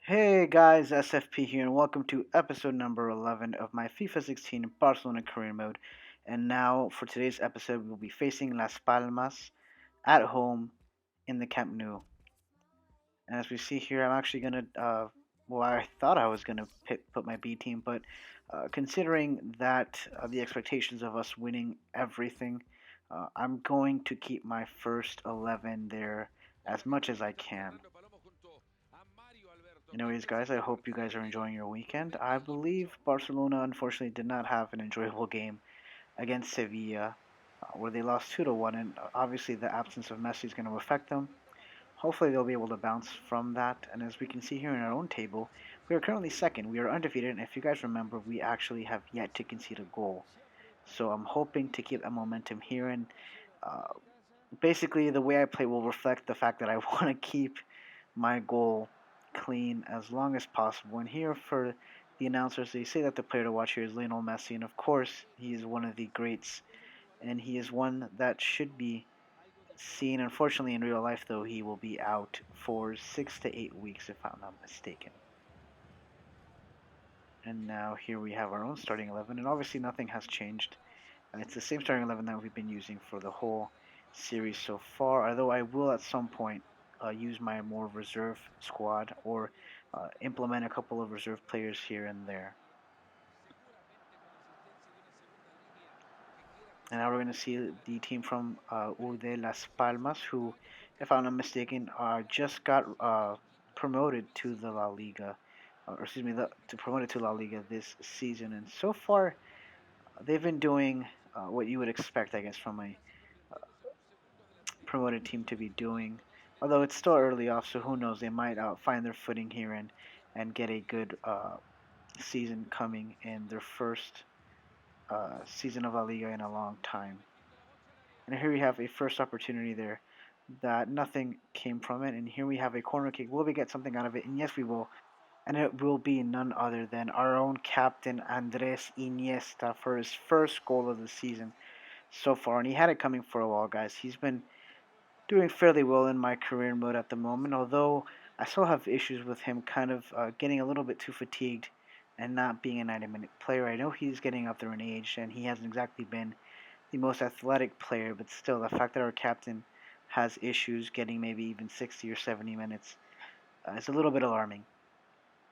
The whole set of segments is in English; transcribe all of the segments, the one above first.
Hey guys, SFP here, and welcome to episode number 11 of my FIFA 16 Barcelona career mode. And now, for today's episode, we'll be facing Las Palmas at home in the Camp Nou. And as we see here, I'm actually I thought I was gonna put my B team, but considering that the expectations of us winning everything, I'm going to keep my first 11 there as much as I can. Anyways, guys, I hope you guys are enjoying your weekend. I believe Barcelona unfortunately did not have an enjoyable game against Sevilla, where they lost 2-1, and obviously the absence of Messi is going to affect them. Hopefully, they'll be able to bounce from that. And as we can see here in our own table, we are currently second. We are undefeated, and if you guys remember, we actually have yet to concede a goal. So I'm hoping to keep that momentum here, and uh, basically the way I play will reflect the fact that I want to keep my goal clean as long as possible. And here for the announcers, they say that the player to watch here is Lionel Messi, and of course, he is one of the greats, and he is one that should be seen. Unfortunately, in real life, though, he will be out for 6 to 8 weeks, if I'm not mistaken. And now here we have our own starting 11, and obviously nothing has changed. It's the same starting 11 that we've been using for the whole series so far, although I will at some point use my more reserve squad or implement a couple of reserve players here and there. And now we're going to see the team from UD Las Palmas, who, if I'm not mistaken, just got promoted to the La Liga, or excuse me, to promoted to La Liga this season. And so far, they've been doing what you would expect, I guess, from a promoted team to be doing. Although it's still early off, so who knows? They might find their footing here and get a good season coming in their first season of La Liga in a long time. And here we have a first opportunity there that nothing came from it. And here we have a corner kick. Will we get something out of it? And yes, we will. And it will be none other than our own captain, Andres Iniesta, for his first goal of the season so far. And he had it coming for a while, guys. He's been doing fairly well in my career mode at the moment, although I still have issues with him kind of getting a little bit too fatigued and not being a 90-minute player. I know he's getting up there in age and he hasn't exactly been the most athletic player, but still, the fact that our captain has issues getting maybe even 60 or 70 minutes is a little bit alarming.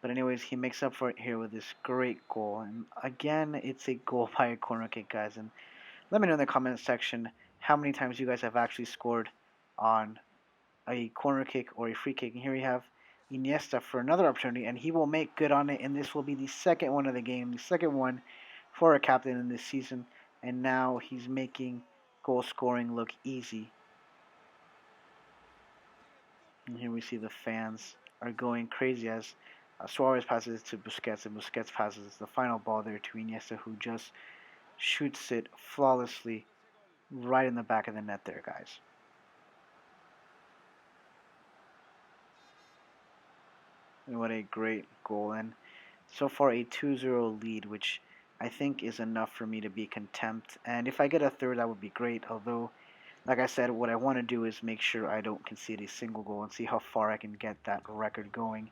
But anyways, he makes up for it here with this great goal. And again, it's a goal by a corner kick, guys. And let me know in the comment section how many times you guys have actually scored on a corner kick or a free kick. And here we have Iniesta for another opportunity, and he will make good on it. And this will be the second one of the game, the second one for a captain in this season. And now he's making goal scoring look easy. And here we see the fans are going crazy as Suarez passes to Busquets, and Busquets passes the final ball there to Iniesta, who just shoots it flawlessly right in the back of the net there, guys. And what a great goal. And so far a 2-0 lead, which I think is enough for me to be content. And if I get a third, that would be great. Although, like I said, what I want to do is make sure I don't concede a single goal and see how far I can get that record going.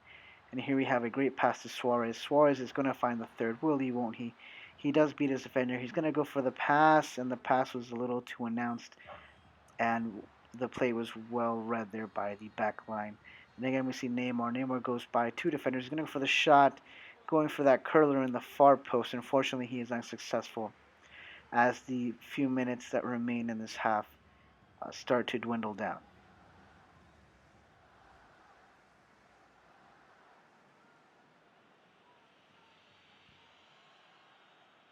And here we have a great pass to Suarez. Suarez is going to find the third. Will he, won't he? He does beat his defender. He's going to go for the pass, and the pass was a little too announced. And the play was well read there by the back line. And again, we see Neymar. Neymar goes by two defenders. He's going to go for the shot, going for that curler in the far post. Unfortunately, he is unsuccessful as the few minutes that remain in this half start to dwindle down.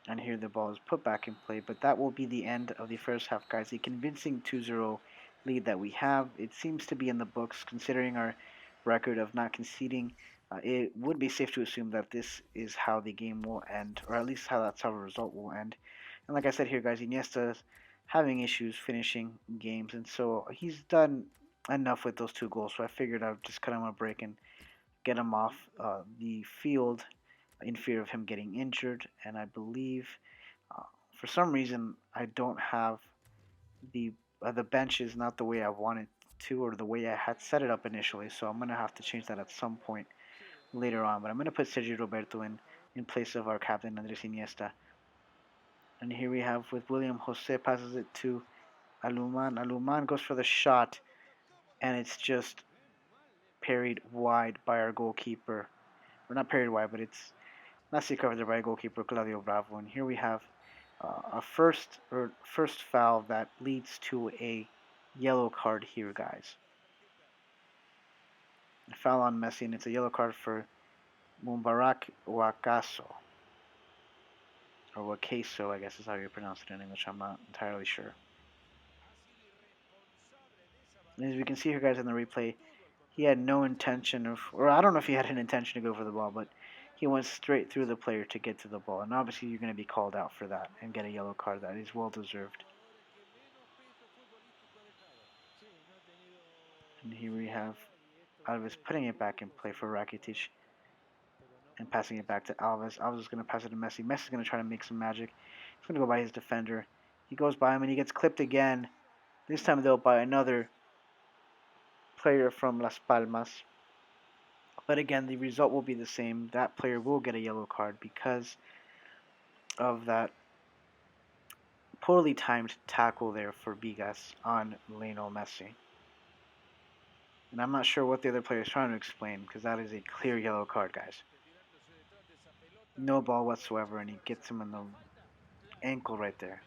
And here the ball is put back in play, but that will be the end of the first half, guys. A convincing 2-0 lead that we have. It seems to be in the books, considering our record of not conceding. It would be safe to assume that this is how the game will end, or at least that's how the result will end. And like I said here, guys, Iniesta's having issues finishing games, and so he's done enough with those two goals. So I figured I'd just cut him a break and get him off the field in fear of him getting injured. And I believe uh, for some reason I don't have the bench is not the way I wanted to or the way I had set it up initially. So I'm gonna have to change that at some point. later on. But I'm going to put Sergio Roberto in place of our captain, Andres Iniesta. And here we have with William Jose passes it to Aluman. Aluman goes for the shot, and it's just parried wide by our goalkeeper. Or not parried wide, but it's nicely covered there by goalkeeper Claudio Bravo. And here we have a first foul that leads to a yellow card here, guys. A foul on Messi, and it's a yellow card for Mubarak Wakaso. Or Wakaso, I guess is how you pronounce it in English. I'm not entirely sure. And as we can see here, guys, in the replay, he had no intention of, or I don't know if he had an intention to go for the ball, but he went straight through the player to get to the ball. And obviously, you're going to be called out for that and get a yellow card. That is well deserved. And here we have Alves putting it back in play for Rakitic and passing it back to Alves. Alves is going to pass it to Messi. Messi's going to try to make some magic. He's going to go by his defender. He goes by him and he gets clipped again. This time, though, by another player from Las Palmas. But again, the result will be the same. That player will get a yellow card because of that poorly timed tackle there for Bigas on Lionel Messi. And I'm not sure what the other player is trying to explain because that is a clear yellow card, guys. No ball whatsoever, and he gets him in the ankle right there.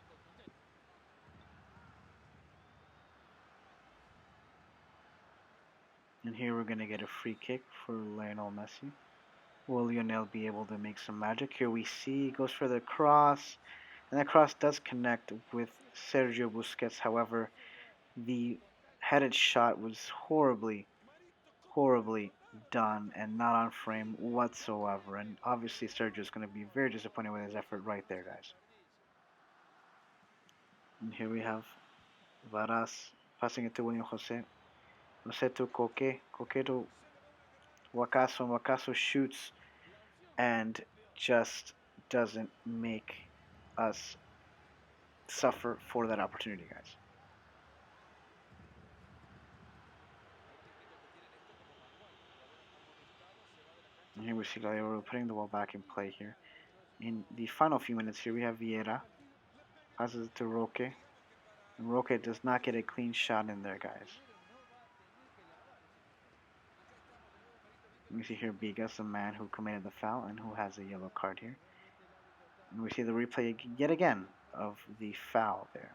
And here we're going to get a free kick for Lionel Messi. Will Lionel be able to make some magic? Here we see he goes for the cross. And that cross does connect with Sergio Busquets. However, the headed shot was horribly done and not on frame whatsoever. And obviously Sergio's going to be very disappointed with his effort right there, guys. And here we have Varas passing it to William Jose. Jose to Coque. Coque to Wakaso. And Wakaso shoots and just doesn't make us suffer for that opportunity, guys. And here we see we're putting the ball back in play here. In the final few minutes here, we have Vieira. Passes it to Roque. And Roque does not get a clean shot in there, guys. We see here Bigas, the man who committed the foul and who has a yellow card here. And we see the replay yet again of the foul there.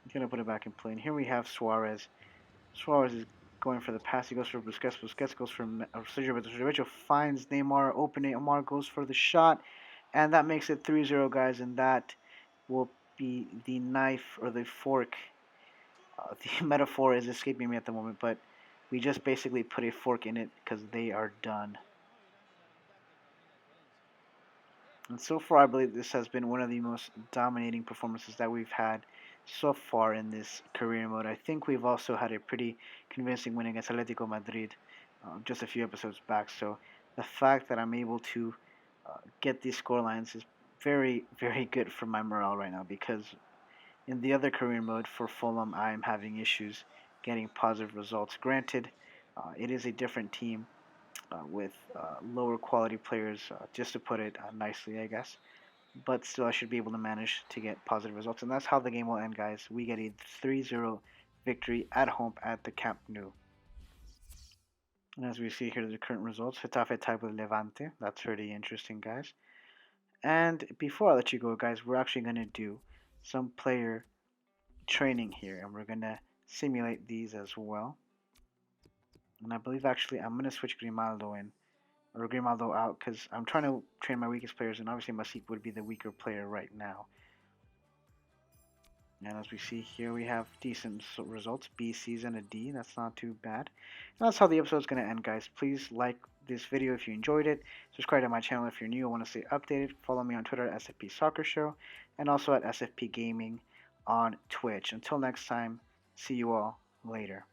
He's going to put it back in play. And here we have Suarez. Suarez is going for the pass. He goes for Busquets. Busquets goes for Sergio Roberto. Sergio Roberto finds Neymar opening. Neymar goes for the shot. And that makes it 3-0, guys. And that will be the knife or the fork. The metaphor is escaping me at the moment, but we just basically put a fork in it because they are done. And so far, I believe this has been one of the most dominating performances that we've had so far in this career mode. I think we've also had a pretty convincing win against Atletico Madrid just a few episodes back. So the fact that I'm able to get these scorelines is very, very good for my morale right now because in the other career mode for Fulham, I am having issues getting positive results. Granted, it is a different team with lower quality players, just to put it nicely, I guess. But still, I should be able to manage to get positive results. And that's how the game will end, guys. We get a 3-0 victory at home at the Camp Nou. And as we see here, the current results, Getafe tied with Levante. That's pretty interesting, guys. And before I let you go, guys, we're actually going to do some player training here. And we're going to simulate these as well. And I believe actually I'm going to switch Grimaldo in. Or Grimaldo out because I'm trying to train my weakest players, and obviously Masip would be the weaker player right now. And as we see here, we have decent results, B, C's, and a D. That's not too bad. And that's how the episode is going to end, guys. Please like this video if you enjoyed it. Subscribe to my channel if you're new and want to stay updated. Follow me on Twitter at SFP Soccer Show, and also at SFP Gaming on Twitch. Until next time, see you all later.